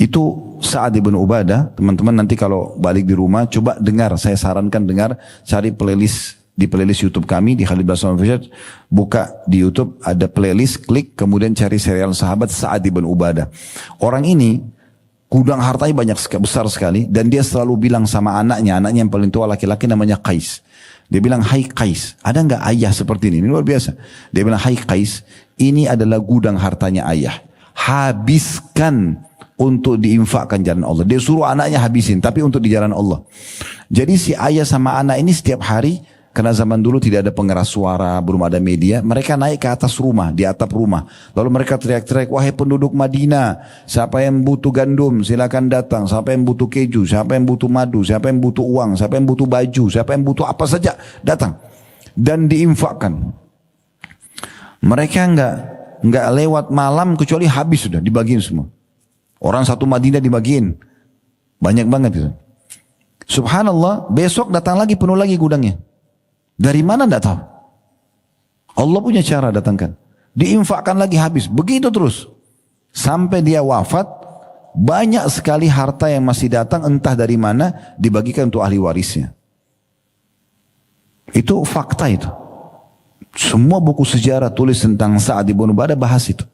Itu Sa'ad bin Ubadah. Teman-teman nanti kalau balik di rumah coba dengar, saya sarankan dengar, cari playlist di playlist YouTube kami di Khalid Basma Official, buka di YouTube ada playlist, klik kemudian cari serial sahabat Sa'ad bin Ubadah. Orang ini gudang hartanya besar sekali dan dia selalu bilang sama anaknya yang paling tua laki-laki namanya Qais. Dia bilang, "Hai Qais, ada nggak ayah seperti ini?" Ini luar biasa. Dia bilang, "Hai Qais, ini adalah gudang hartanya ayah. Habiskan untuk diinfakkan jalan Allah." Dia suruh anaknya habisin, tapi untuk di jalan Allah. Jadi si ayah sama anak ini setiap hari, karena zaman dulu tidak ada pengeras suara, belum ada media, mereka naik ke atas rumah, di atap rumah. Lalu mereka teriak-teriak, "Wahai penduduk Madinah, siapa yang butuh gandum silakan datang, siapa yang butuh keju, siapa yang butuh madu, siapa yang butuh uang, siapa yang butuh baju, siapa yang butuh apa saja, datang." Dan diinfakkan. Mereka enggak lewat malam kecuali habis sudah, dibagiin semua. Orang satu Madinah dibagiin. Banyak banget itu. Subhanallah, besok datang lagi, penuh lagi gudangnya. Dari mana tidak tahu. Allah punya cara datangkan. Diinfakkan lagi habis. Begitu terus. Sampai dia wafat, banyak sekali harta yang masih datang entah dari mana dibagikan untuk ahli warisnya. Itu fakta itu. Semua buku sejarah tulis tentang Sa'ad bin Ubadah bahas itu.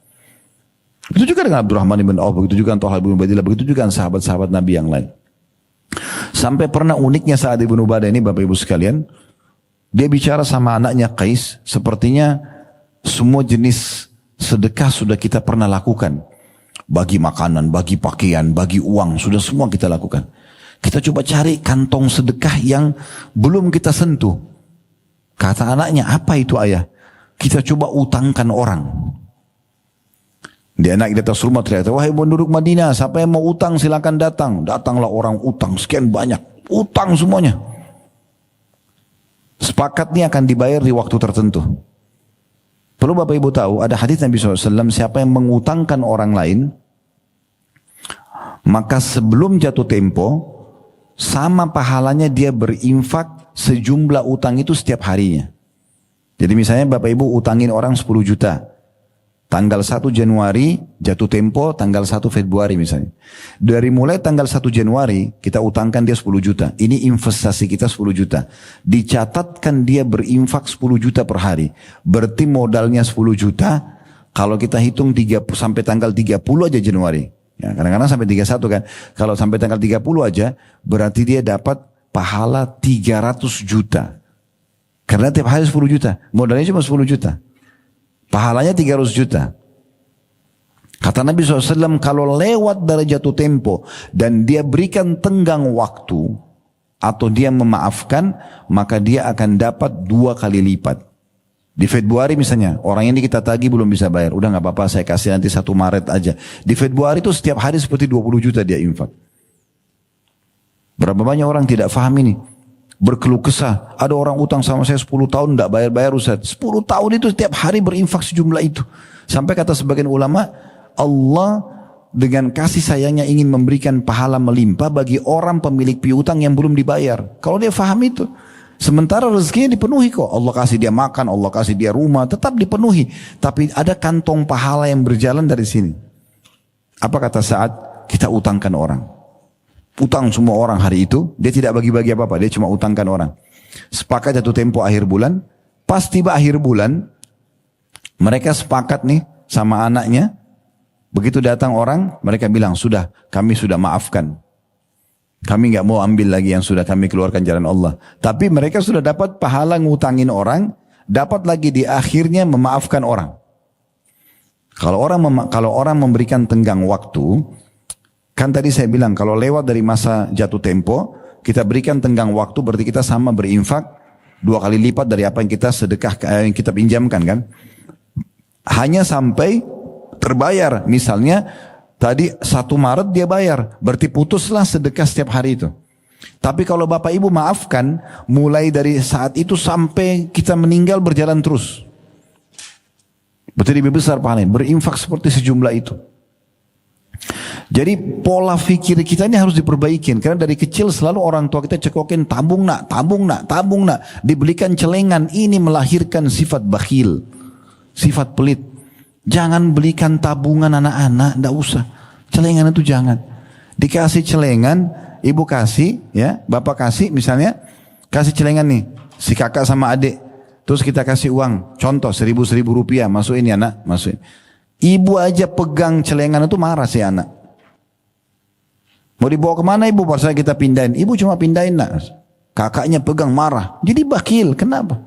Itu juga dengan Abdurrahman bin Auf, begitu juga dengan Talha bin Ubaidillah, begitu juga dengan sahabat-sahabat Nabi yang lain. Sampai pernah uniknya Sa'ad bin Ubadah ini Bapak Ibu sekalian, dia bicara sama anaknya Qais, sepertinya semua jenis sedekah sudah kita pernah lakukan. Bagi makanan, bagi pakaian, bagi uang, sudah semua kita lakukan. Kita coba cari kantong sedekah yang belum kita sentuh. Kata anaknya, "Apa itu ayah?" "Kita coba utangkan orang." Dia naik di atas rumah teriak, "Wahai penduduk Madinah, siapa yang mau utang silakan datang." Datanglah orang utang, sekian banyak. Utang semuanya. Sepakat ini akan dibayar di waktu tertentu. Perlu Bapak Ibu tahu, ada hadis Nabi SAW, siapa yang mengutangkan orang lain, maka sebelum jatuh tempo, sama pahalanya dia berinfak sejumlah utang itu setiap harinya. Jadi misalnya Bapak Ibu utangin orang 10 juta. Tanggal 1 Januari jatuh tempo, tanggal 1 Februari misalnya. Dari mulai tanggal 1 Januari kita utangkan dia 10 juta. Ini investasi kita 10 juta. Dicatatkan dia berinfak 10 juta per hari. Berarti modalnya 10 juta. Kalau kita hitung sampai tanggal 30 aja Januari. Ya, kadang-kadang sampai 31 kan. Kalau sampai tanggal 30 aja berarti dia dapat pahala 300 juta. Karena tiap hari 10 juta. Modalnya cuma 10 juta. Pahalanya 300 juta. Kata Nabi SAW, kalau lewat dari jatuh tempo dan dia berikan tenggang waktu atau dia memaafkan, maka dia akan dapat 2 kali lipat. Di Februari misalnya, orang ini kita tagih belum bisa bayar. Udah gak apa-apa, saya kasih nanti 1 Maret aja. Di Februari itu setiap hari seperti 20 juta dia infak. Berapa banyak orang tidak paham ini. Berkeluh kesah, ada orang utang sama saya 10 tahun tidak bayar-bayar Ustaz. 10 tahun itu setiap hari berinfak sejumlah itu. Sampai kata sebagian ulama, Allah dengan kasih sayangnya ingin memberikan pahala melimpah bagi orang pemilik piutang yang belum dibayar. Kalau dia faham itu. Sementara rezekinya dipenuhi kok. Allah kasih dia makan, Allah kasih dia rumah, tetap dipenuhi. Tapi ada kantong pahala yang berjalan dari sini. Apa kata Sa'ad? Kita utangkan orang. Utang semua orang hari itu, dia tidak bagi-bagi apa-apa, dia cuma utangkan orang. Sepakat jatuh tempo akhir bulan, pas tiba akhir bulan, mereka sepakat nih sama anaknya, begitu datang orang, mereka bilang, sudah, kami sudah maafkan. Kami nggak mau ambil lagi yang sudah kami keluarkan jalan Allah. Tapi mereka sudah dapat pahala ngutangin orang, dapat lagi di akhirnya memaafkan orang. Kalau orang memberikan tenggang waktu, kan tadi saya bilang kalau lewat dari masa jatuh tempo, kita berikan tenggang waktu berarti kita sama berinfak 2 kali lipat dari apa yang kita sedekah, yang kita pinjamkan kan. Hanya sampai terbayar. Misalnya tadi 1 Maret dia bayar, berarti putuslah sedekah setiap hari itu. Tapi kalau Bapak Ibu maafkan, mulai dari saat itu sampai kita meninggal berjalan terus. Berarti lebih besar pahalanya, berinfak seperti sejumlah itu. Jadi pola fikir kita ini harus diperbaikin. Karena dari kecil selalu orang tua kita cekokin, tabung nak, tabung nak, tabung nak. Dibelikan celengan, ini melahirkan sifat bakhil, sifat pelit. Jangan belikan tabungan anak-anak, tidak usah. Celengan itu jangan. Dikasih celengan, ibu kasih, ya, bapak kasih misalnya, kasih celengan nih, si kakak sama adik. Terus kita kasih uang, contoh 1.000 rupiah, masukin ya anak, masukin. Ibu aja pegang celengan itu marah si anak. Mau dibawa kemana ibu? Pas kita pindahin, ibu cuma pindahin nak. Kakaknya pegang marah, jadi bakil, kenapa?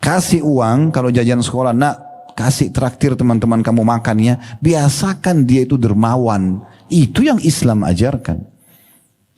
Kasih uang, kalau jajan sekolah, nak, kasih traktir teman-teman kamu makan ya. Biasakan dia itu dermawan. Itu yang Islam ajarkan.